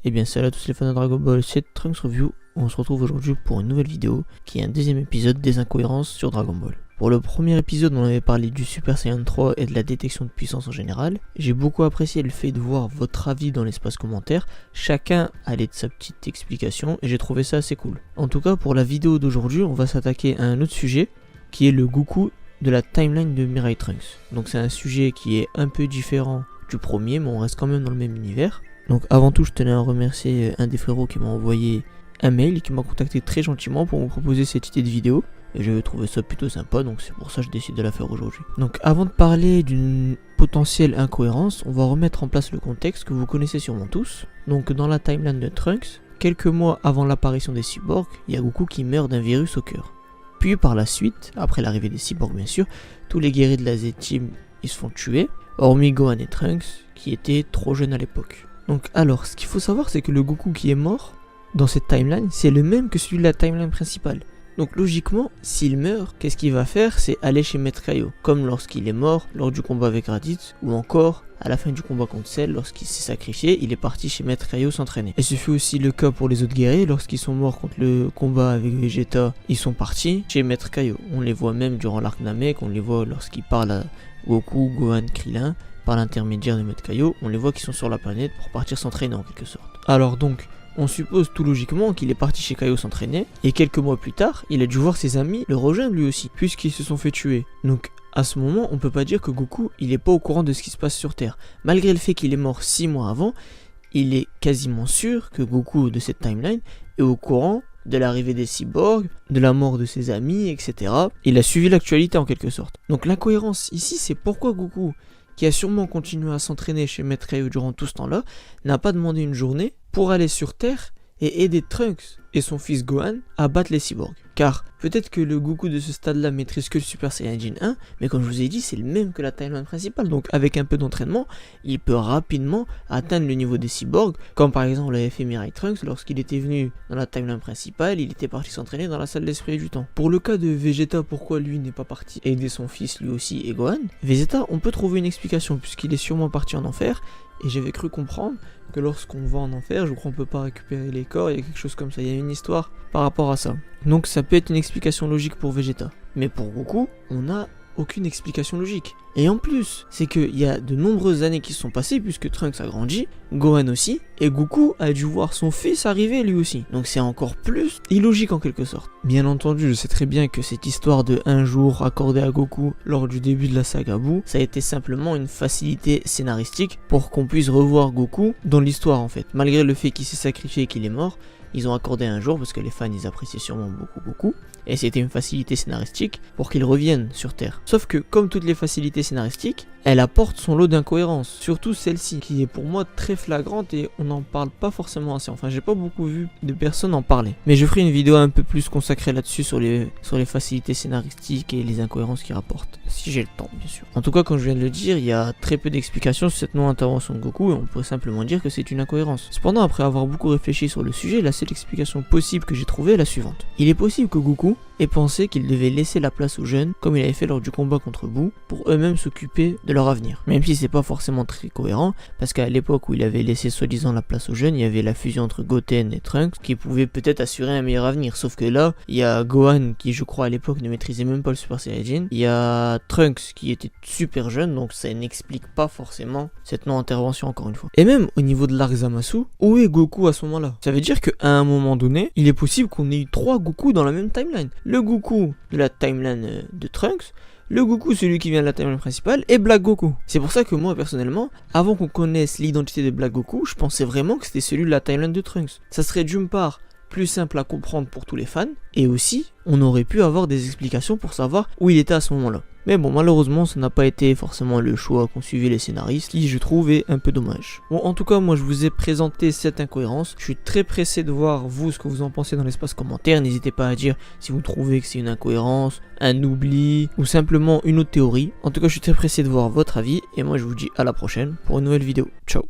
Et bien salut à tous les fans de Dragon Ball, c'est Trunks Review. On se retrouve aujourd'hui pour une nouvelle vidéo qui est un deuxième épisode des incohérences sur Dragon Ball. Pour le premier épisode, on avait parlé du Super Saiyan 3 et de la détection de puissance en général. J'ai beaucoup apprécié le fait de voir votre avis dans l'espace commentaire. Chacun allait de sa petite explication et j'ai trouvé ça assez cool. En tout cas, pour la vidéo d'aujourd'hui, on va s'attaquer à un autre sujet qui est le Goku de la timeline de Mirai Trunks. Donc c'est un sujet qui est un peu différent du premier, mais on reste quand même dans le même univers. Donc avant tout, je tenais à remercier un des frérots qui m'a envoyé un mail et qui m'a contacté très gentiment pour me proposer cette idée de vidéo. Et j'avais trouvé ça plutôt sympa, donc c'est pour ça que je décide de la faire aujourd'hui. Donc avant de parler d'une potentielle incohérence, on va remettre en place le contexte que vous connaissez sûrement tous. Donc dans la timeline de Trunks, quelques mois avant l'apparition des cyborgs, il y a Goku qui meurt d'un virus au cœur. Puis par la suite, après l'arrivée des cyborgs bien sûr, tous les guerriers de la Z-Team ils se font tuer, hormis Gohan et Trunks qui étaient trop jeunes à l'époque. Donc alors, ce qu'il faut savoir c'est que le Goku qui est mort dans cette timeline, c'est le même que celui de la timeline principale. Donc logiquement, s'il meurt, qu'est-ce qu'il va faire? C'est aller chez Maître Kaio, comme lorsqu'il est mort lors du combat avec Raditz, ou encore à la fin du combat contre Cell, lorsqu'il s'est sacrifié, il est parti chez Maître Kaio s'entraîner. Et ce fut aussi le cas pour les autres guerriers, lorsqu'ils sont morts contre le combat avec Vegeta, ils sont partis chez Maître Kaio. On les voit même durant l'arc Namek, on les voit lorsqu'ils parlent à Goku, Gohan, Krillin, par l'intermédiaire de Maître Kaio, on les voit qu'ils sont sur la planète pour partir s'entraîner en quelque sorte. Alors donc, on suppose tout logiquement qu'il est parti chez Kaio s'entraîner, et quelques mois plus tard, il a dû voir ses amis le rejoindre lui aussi, puisqu'ils se sont fait tuer. Donc à ce moment, on peut pas dire que Goku, il est pas au courant de ce qui se passe sur Terre. Malgré le fait qu'il est mort 6 mois avant, il est quasiment sûr que Goku de cette timeline est au courant de l'arrivée des cyborgs, de la mort de ses amis, etc. Il a suivi l'actualité en quelque sorte. Donc l'incohérence ici, c'est pourquoi Goku, qui a sûrement continué à s'entraîner chez Maître Kaio durant tout ce temps-là, n'a pas demandé une journée pour aller sur Terre et aider Trunks et son fils Gohan à battre les cyborgs. Car peut-être que le Goku de ce stade-là maîtrise que le Super Saiyajin 1, mais comme je vous ai dit, c'est le même que la timeline principale. Donc avec un peu d'entraînement, il peut rapidement atteindre le niveau des cyborgs, comme par exemple l'avait fait Mirai Trunks lorsqu'il était venu dans la timeline principale, il était parti s'entraîner dans la salle d'esprit du temps. Pour le cas de Vegeta, pourquoi lui n'est pas parti aider son fils lui aussi et Gohan, Vegeta, on peut trouver une explication puisqu'il est sûrement parti en enfer. Et j'avais cru comprendre que lorsqu'on va en enfer, je crois qu'on peut pas récupérer les corps, il y a quelque chose comme ça, il y a une histoire par rapport à ça. Donc ça peut être une explication logique pour Vegeta. Mais pour Goku, on n'a aucune explication logique. Et en plus, c'est qu'il y a de nombreuses années qui se sont passées puisque Trunks a grandi, Gohan aussi, et Goku a dû voir son fils arriver lui aussi. Donc c'est encore plus illogique en quelque sorte. Bien entendu, je sais très bien que cette histoire de un jour accordé à Goku lors du début de la saga Buu, ça a été simplement une facilité scénaristique pour qu'on puisse revoir Goku dans l'histoire en fait. Malgré le fait qu'il s'est sacrifié et qu'il est mort, ils ont accordé un jour parce que les fans ils appréciaient sûrement beaucoup Goku. Et c'était une facilité scénaristique pour qu'il revienne sur Terre. Sauf que comme toutes les facilités scénaristiques, elle apporte son lot d'incohérences. Surtout celle-ci qui est pour moi très flagrante et on n'en parle pas forcément assez. Enfin j'ai pas beaucoup vu de personnes en parler. Mais je ferai une vidéo un peu plus consacrée là-dessus sur les facilités scénaristiques et les incohérences qu'ils rapportent. Si j'ai le temps bien sûr. En tout cas comme je viens de le dire, il y a très peu d'explications sur cette non-intervention de Goku et on pourrait simplement dire que c'est une incohérence. Cependant après avoir beaucoup réfléchi sur le sujet, la seule explication possible que j'ai trouvée est la suivante. Il est possible que Goku ait pensé qu'il devait laisser la place aux jeunes comme il avait fait lors du combat contre Buu pour eux-mêmes s'occuper de leur avenir. Même si c'est pas forcément très cohérent parce qu'à l'époque où il avait laissé soi-disant la place aux jeunes, il y avait la fusion entre Goten et Trunks qui pouvait peut-être assurer un meilleur avenir. Sauf que là, il y a Gohan qui je crois à l'époque ne maîtrisait même pas le Super Saiyajin. Il y a Trunks qui était super jeune donc ça n'explique pas forcément cette non-intervention encore une fois. Et même au niveau de l'arc Zamasu, où est Goku à ce moment-là? Ça veut dire qu'à un moment donné, il est possible qu'on ait eu 3 Goku dans la même timeline. Le Goku de la timeline de Trunks, le Goku celui qui vient de la timeline principale et Black Goku. C'est pour ça que moi personnellement, avant qu'on connaisse l'identité de Black Goku, je pensais vraiment que c'était celui de la timeline de Trunks. Ça serait d'une part plus simple à comprendre pour tous les fans et aussi on aurait pu avoir des explications pour savoir où il était à ce moment-là. Mais bon, malheureusement, ça n'a pas été forcément le choix qu'ont suivi les scénaristes, qui je trouve est un peu dommage. Bon, en tout cas, moi je vous ai présenté cette incohérence. Je suis très pressé de voir vous ce que vous en pensez dans l'espace commentaire. N'hésitez pas à dire si vous trouvez que c'est une incohérence, un oubli ou simplement une autre théorie. En tout cas, je suis très pressé de voir votre avis et moi je vous dis à la prochaine pour une nouvelle vidéo. Ciao.